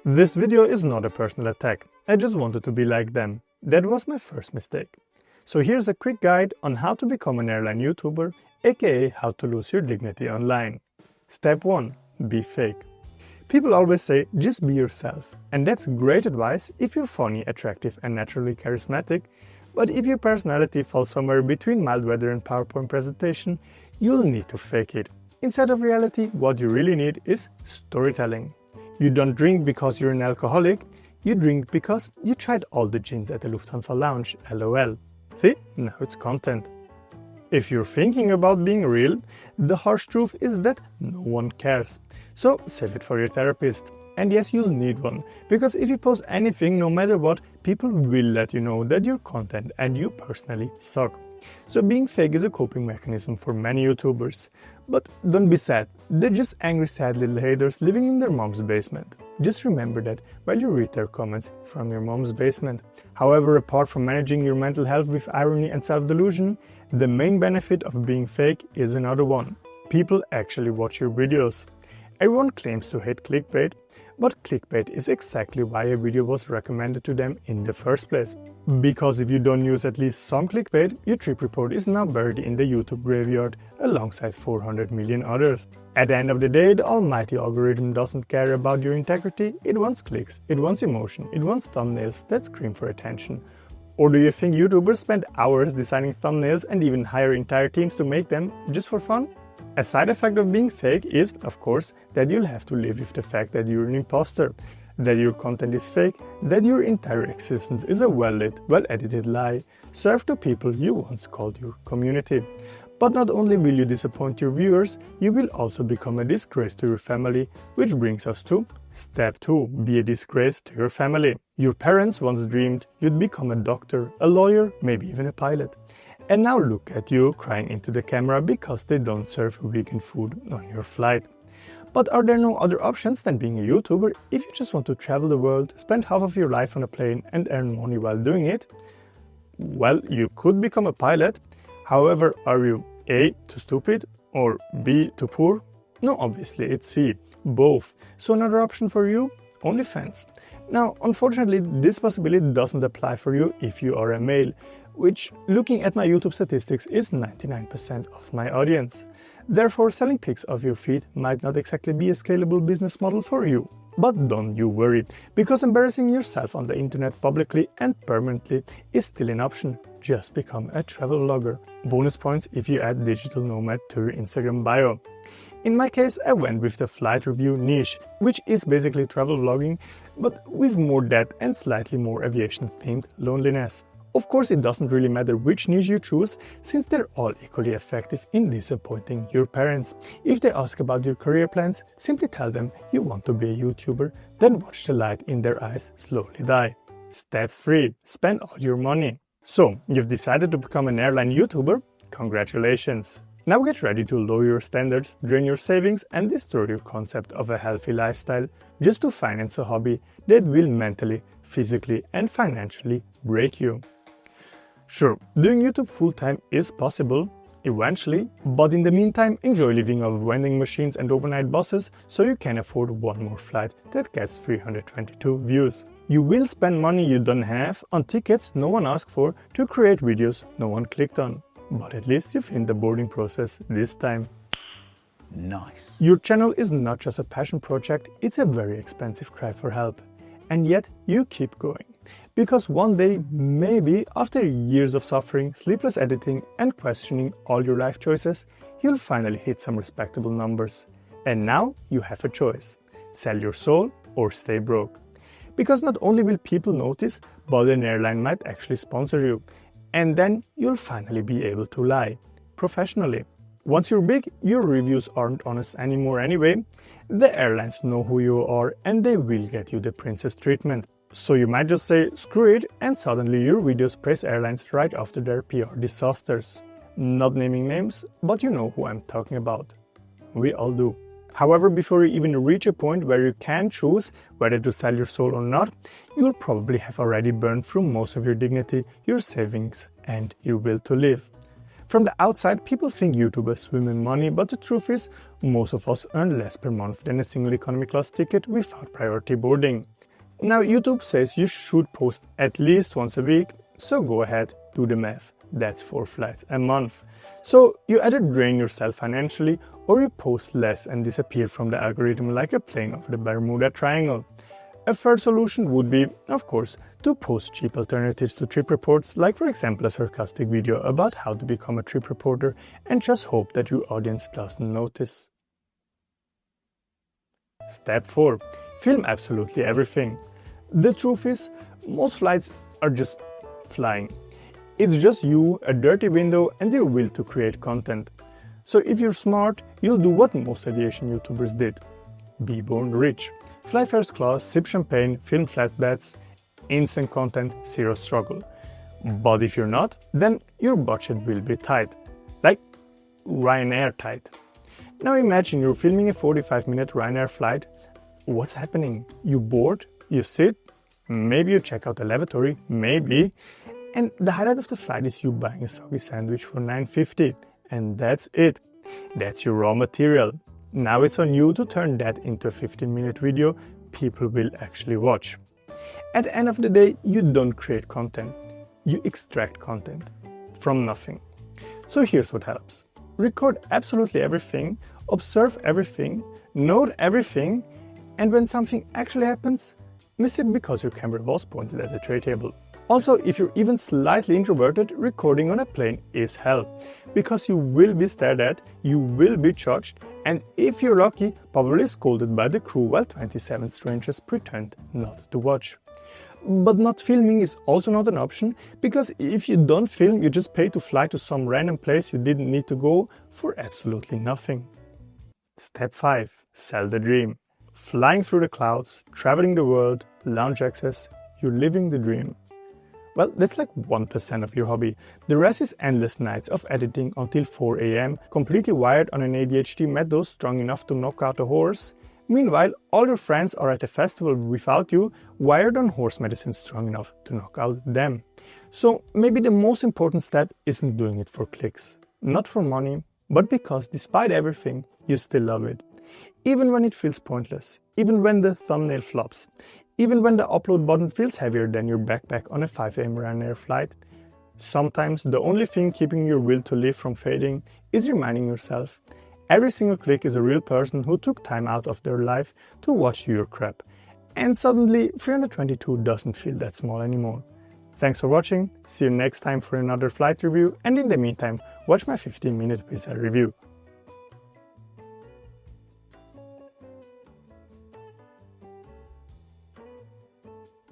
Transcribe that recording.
This video is not a personal attack, I just wanted to be like them. That was my first mistake. So here's a quick guide on how to become an airline YouTuber, aka how to lose your dignity online. Step 1. Be fake. People always say, just be yourself. And that's great advice if you're funny, attractive and naturally charismatic. But if your personality falls somewhere between mild weather and PowerPoint presentation, you'll need to fake it. Instead of reality, what you really need is storytelling. You don't drink because you're an alcoholic, you drink because you tried all the gins at the Lufthansa lounge, lol. See, now it's content. If you're thinking about being real, the harsh truth is that no one cares. So save it for your therapist. And yes, you'll need one, because if you post anything, no matter what, people will let you know that your content and you personally suck. So being fake is a coping mechanism for many YouTubers. But don't be sad, they're just angry sad little haters living in their mom's basement. Just remember that while you read their comments from your mom's basement. However, apart from managing your mental health with irony and self-delusion, the main benefit of being fake is another one. People actually watch your videos. Everyone claims to hate clickbait, but clickbait is exactly why a video was recommended to them in the first place. Because if you don't use at least some clickbait, your tripreport is now buried in the YouTube graveyard alongside 400 million others. At the end of the day, the almighty algorithm doesn't care about your integrity, it wants clicks, it wants emotion, it wants thumbnails that scream for attention. Or do you think YouTubers spend hours designing thumbnails and even hire entire teams to make them just for fun? A side effect of being fake is, of course, that you'll have to live with the fact that you're an imposter, that your content is fake, that your entire existence is a well-lit, well-edited lie, served to people you once called your community. But not only will you disappoint your viewers, you will also become a disgrace to your family, which brings us to Step 2. Be a disgrace to your family. Your parents once dreamed you'd become a doctor, a lawyer, maybe even a pilot. And now look at you crying into the camera because they don't serve vegan food on your flight. But are there no other options than being a YouTuber if you just want to travel the world, spend half of your life on a plane and earn money while doing it? Well, you could become a pilot. However, are you A, too stupid or B, too poor? No, obviously it's C, both. So another option for you? OnlyFans. Now, unfortunately, this possibility doesn't apply for you if you are a male, which, looking at my YouTube statistics, is 99% of my audience. Therefore, selling pics of your feet might not exactly be a scalable business model for you. But don't you worry, because embarrassing yourself on the internet publicly and permanently is still an option. Just become a travel vlogger. Bonus points if you add digital nomad to your Instagram bio. In my case, I went with the flight review niche, which is basically travel vlogging, but with more depth and slightly more aviation-themed loneliness. Of course, it doesn't really matter which niche you choose, since they're all equally effective in disappointing your parents. If they ask about your career plans, simply tell them you want to be a YouTuber, then watch the light in their eyes slowly die. Step 3. Spend all your money. So, you've decided to become an airline YouTuber? Congratulations! Now get ready to lower your standards, drain your savings and destroy your concept of a healthy lifestyle just to finance a hobby that will mentally, physically and financially break you. Sure, doing YouTube full-time is possible, eventually, but in the meantime enjoy living off vending machines and overnight buses so you can afford one more flight that gets 322 views. You will spend money you don't have on tickets no one asked for to create videos no one clicked on. But at least you finished the boarding process this time. Nice. Your channel is not just a passion project, it's a very expensive cry for help. And yet you keep going. Because one day, maybe after years of suffering, sleepless editing and questioning all your life choices, you'll finally hit some respectable numbers. And now you have a choice. Sell your soul or stay broke. Because not only will people notice, but an airline might actually sponsor you. And then you'll finally be able to lie. Professionally. Once you're big, your reviews aren't honest anymore anyway. The airlines know who you are and they will get you the princess treatment. So you might just say screw it and suddenly your videos praise airlines right after their PR disasters. Not naming names, but you know who I'm talking about. We all do. However, before you even reach a point where you can choose whether to sell your soul or not, you'll probably have already burned through most of your dignity, your savings and your will to live. From the outside, people think YouTubers swim in money, but the truth is, most of us earn less per month than a single economy class ticket without priority boarding. Now YouTube says you should post at least once a week, so go ahead, do the math. That's 4 flights a month. So you either drain yourself financially or you post less and disappear from the algorithm like a plane over the Bermuda Triangle. A third solution would be, of course, to post cheap alternatives to trip reports, like for example a sarcastic video about how to become a trip reporter, and just hope that your audience doesn't notice. Step 4. Film absolutely everything. The truth is, most flights are just flying. It's just you, a dirty window, and your will to create content. So if you're smart, you'll do what most aviation YouTubers did. Be born rich. Fly first class, sip champagne, film flatbeds, instant content, zero struggle. But if you're not, then your budget will be tight. Like Ryanair tight. Now imagine you're filming a 45-minute Ryanair flight. What's happening? You bored? You sit? Maybe you check out the lavatory? Maybe. And the highlight of the flight is you buying a soggy sandwich for $9.50. And that's it. That's your raw material. Now it's on you to turn that into a 15-minute video people will actually watch. At the end of the day, you don't create content. You extract content from nothing. So here's what helps. Record absolutely everything, observe everything, note everything, and when something actually happens, miss it because your camera was pointed at the tray table. Also, if you're even slightly introverted, recording on a plane is hell, because you will be stared at, you will be judged, and if you're lucky, probably scolded by the crew while 27 strangers pretend not to watch. But not filming is also not an option, because if you don't film, you just pay to fly to some random place you didn't need to go for absolutely nothing. Step 5. Sell the dream. Flying through the clouds, traveling the world, lounge access, you're living the dream. Well, that's like 1% of your hobby. The rest is endless nights of editing until 4 AM, completely wired on an ADHD med-dose strong enough to knock out a horse. Meanwhile, all your friends are at a festival without you, wired on horse medicine strong enough to knock out them. So maybe the most important step isn't doing it for clicks. Not for money, but because despite everything, you still love it. Even when it feels pointless, even when the thumbnail flops, even when the upload button feels heavier than your backpack on a 5 AM Ryanair flight. Sometimes the only thing keeping your will to live from fading is reminding yourself every single click is a real person who took time out of their life to watch your crap. And suddenly 322 doesn't feel that small anymore. Thanks for watching, see you next time for another flight review, and in the meantime, watch my 15-minute WIZZAIR review.